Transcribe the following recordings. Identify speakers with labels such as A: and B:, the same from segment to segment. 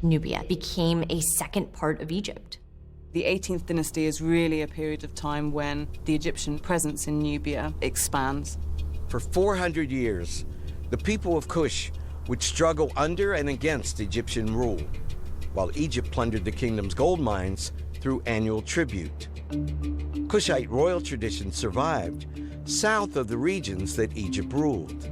A: Nubia became a second part of Egypt.
B: The 18th dynasty is really a period of time when the Egyptian presence in Nubia expands.
C: For 400 years, the people of Kush would struggle under and against Egyptian rule, while Egypt plundered the kingdom's gold mines through annual tribute. Kushite royal tradition survived south of the regions that Egypt ruled.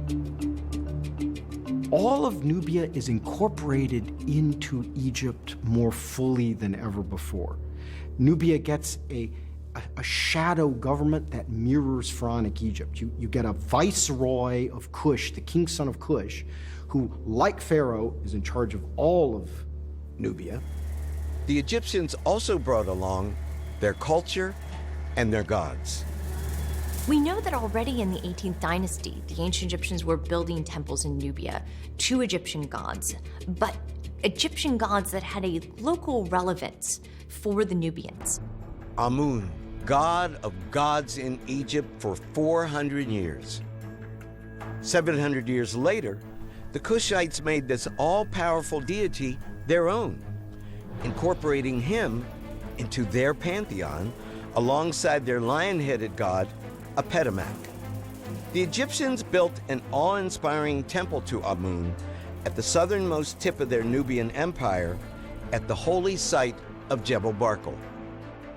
D: All of Nubia is incorporated into Egypt more fully than ever before. Nubia gets a shadow government that mirrors Pharaonic Egypt. You get a viceroy of Kush, the king's son of Kush, who, like Pharaoh, is in charge of all of Nubia.
C: The Egyptians also brought along their culture and their gods.
A: We know that already in the 18th dynasty, the ancient Egyptians were building temples in Nubia to Egyptian gods, but Egyptian gods that had a local relevance for the Nubians.
C: Amun, god of gods in Egypt for 400 years. 700 years later, the Kushites made this all-powerful deity their own, incorporating him into their pantheon alongside their lion-headed god, Apetamak. The Egyptians built an awe-inspiring temple to Amun at the southernmost tip of their Nubian empire at the holy site of Jebel Barkal.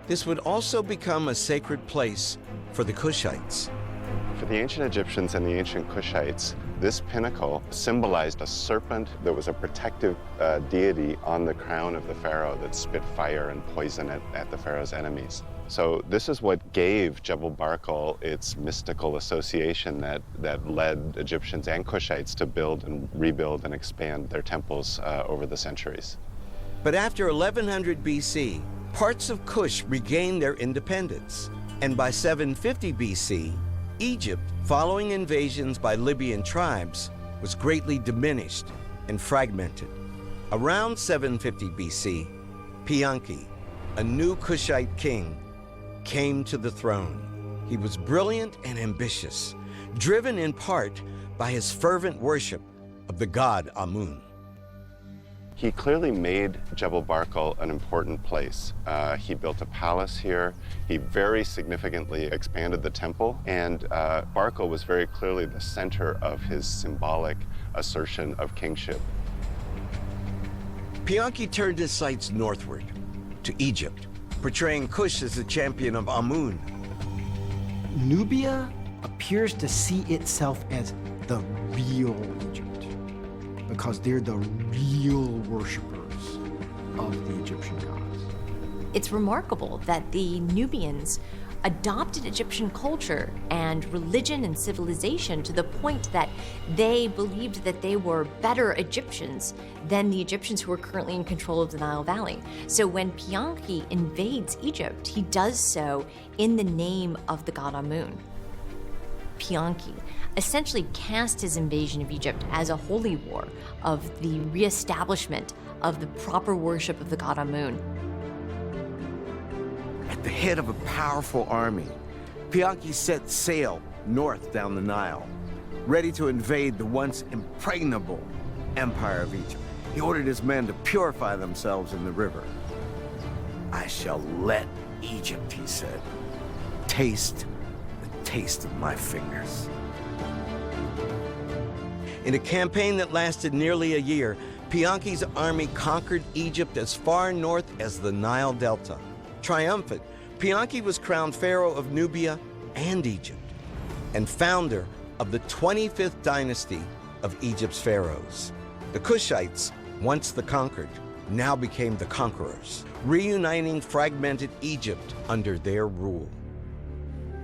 C: This would also become a sacred place for the Kushites.
E: For the ancient Egyptians and the ancient Kushites, this pinnacle symbolized a serpent that was a protective deity on the crown of the pharaoh that spit fire and poison at the pharaoh's enemies. So this is what gave Jebel Barkal its mystical association that led Egyptians and Kushites to build and rebuild and expand their temples over the centuries.
C: But after 1100 BC, parts of Kush regained their independence. And by 750 BC, Egypt, following invasions by Libyan tribes, was greatly diminished and fragmented. Around 750 BC, Pianki, a new Kushite king, came to the throne. He was brilliant and ambitious, driven in part by his fervent worship of the god Amun.
E: He clearly made Jebel Barkal an important place. He built a palace here. He very significantly expanded the temple, and Barkal was very clearly the center of his symbolic assertion of kingship.
C: Pianki turned his sights northward to Egypt, portraying Kush as the champion of Amun.
D: Nubia appears to see itself as the real Egypt, because they're the real worshipers of the Egyptian gods.
A: It's remarkable that the Nubians adopted Egyptian culture and religion and civilization to the point that they believed that they were better Egyptians than the Egyptians who were currently in control of the Nile Valley. So when Pianki invades Egypt, he does so in the name of the god Amun. Pianki essentially cast his invasion of Egypt as a holy war of the reestablishment of the proper worship of the god Amun.
C: At the head of a powerful army, Pianki set sail north down the Nile, ready to invade the once impregnable empire of Egypt. He ordered his men to purify themselves in the river. "I shall let Egypt," he said, "taste the taste of my fingers." In a campaign that lasted nearly a year, Pianki's army conquered Egypt as far north as the Nile Delta. Triumphant, Pianki was crowned pharaoh of Nubia and Egypt, and founder of the 25th dynasty of Egypt's pharaohs. The Kushites, once the conquered, now became the conquerors, reuniting fragmented Egypt under their rule.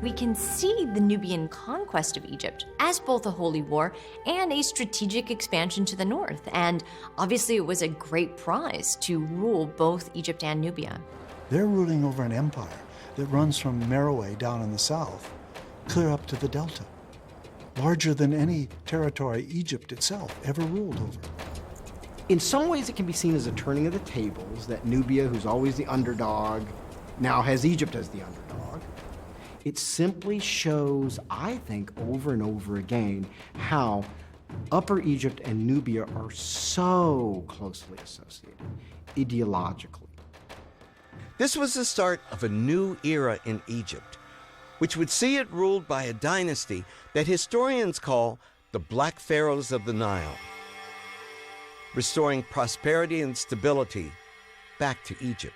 A: We can see the Nubian conquest of Egypt as both a holy war and a strategic expansion to the north, and obviously it was a great prize to rule both Egypt and Nubia.
F: They're ruling over an empire that runs from Meroe down in the south, clear up to the delta, larger than any territory Egypt itself ever ruled over.
D: In some ways, it can be seen as a turning of the tables, that Nubia, who's always the underdog, now has Egypt as the underdog. It simply shows, I think, over and over again, how Upper Egypt and Nubia are so closely associated, ideologically.
C: This was the start of a new era in Egypt, which would see it ruled by a dynasty that historians call the Black Pharaohs of the Nile, restoring prosperity and stability back to Egypt.